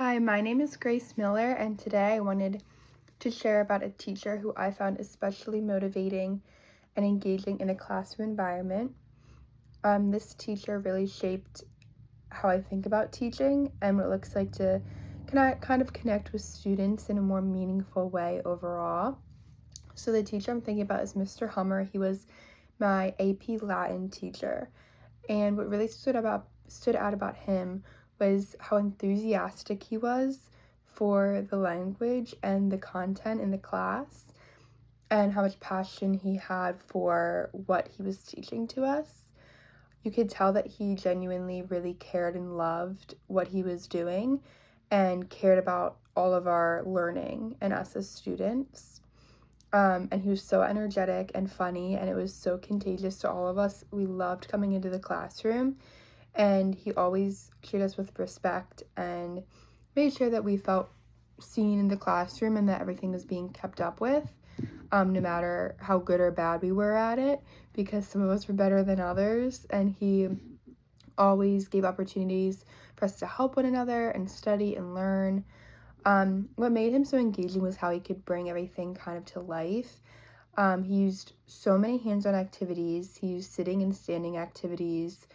Hi, my name is Grace Miller, and today I wanted to share about a teacher who I found especially motivating and engaging in a classroom environment. This teacher really shaped how I think about teaching and what it looks like to kind of connect with students in a more meaningful way overall. So the teacher I'm thinking about is Mr. Hummer. He was my AP Latin teacher. And what really stood out about him was how enthusiastic he was for the language and the content in the class, and how much passion he had for what he was teaching to us. You could tell that he genuinely really cared and loved what he was doing and cared about all of our learning and us as students. And he was so energetic and funny, and it was so contagious to all of us. We loved coming into the classroom, and he always treated us with respect and made sure that we felt seen in the classroom and that everything was being kept up with, no matter how good or bad we were at it, because some of us were better than others, and he always gave opportunities for us to help one another and study and learn. What made him so engaging was how he could bring everything kind of to life. He used so many hands-on activities. He used sitting and standing activities,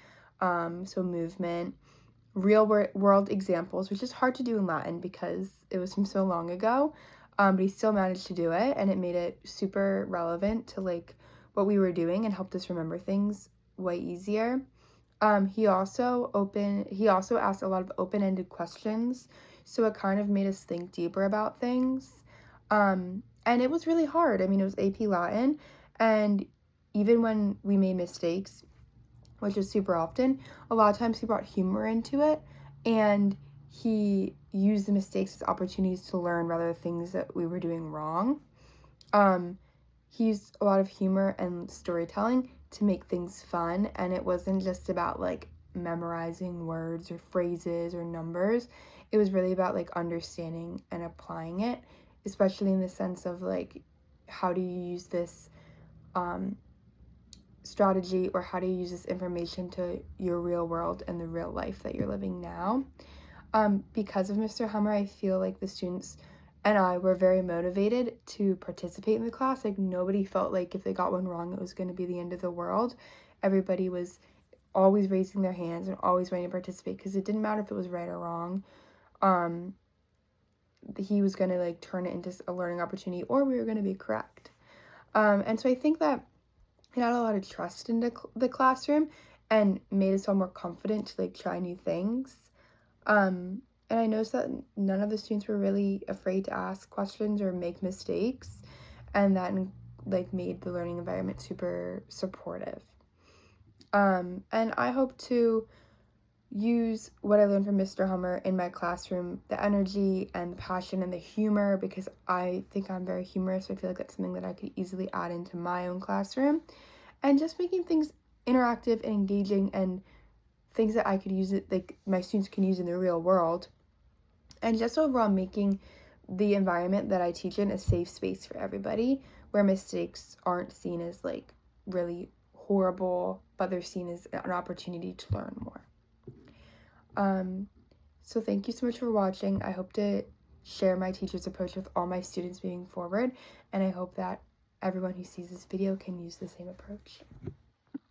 so movement, world examples, which is hard to do in Latin because it was from so long ago, but he still managed to do it, and it made it super relevant to like what we were doing and helped us remember things way easier. He also asked a lot of open-ended questions, so it kind of made us think deeper about things. And it was really hard. I mean, it was AP Latin, and even when we made mistakes, which is super often, a lot of times he brought humor into it, and he used the mistakes as opportunities to learn rather than things that we were doing wrong. Um, he used a lot of humor and storytelling to make things fun, and it wasn't just about like memorizing words or phrases or numbers. It was really about like understanding and applying it, especially in the sense of like how do you use this um, strategy, or how do you use this information to your real world and the real life that you're living now. Because of Mr. Hummer, I feel like the students and I were very motivated to participate in the class. Like, nobody felt like if they got one wrong, it was going to be the end of the world. Everybody was always raising their hands and always wanting to participate because it didn't matter if it was right or wrong. Um, he was going to like turn it into a learning opportunity, or we were going to be correct. And so I think that it had a lot of trust in the classroom and made us all more confident to like try new things. And I noticed that none of the students were really afraid to ask questions or make mistakes, and that like made the learning environment super supportive. And I hope to use what I learned from Mr. Hummer in my classroom, the energy and the passion and the humor, because I think I'm very humorous. So I feel like that's something that I could easily add into my own classroom, and just making things interactive and engaging and things that I could use it, like my students can use in the real world, and just overall making the environment that I teach in a safe space for everybody, where mistakes aren't seen as like really horrible, but they're seen as an opportunity to learn more. So thank you so much for watching. I hope to share my teacher's approach with all my students moving forward, and I hope that everyone who sees this video can use the same approach.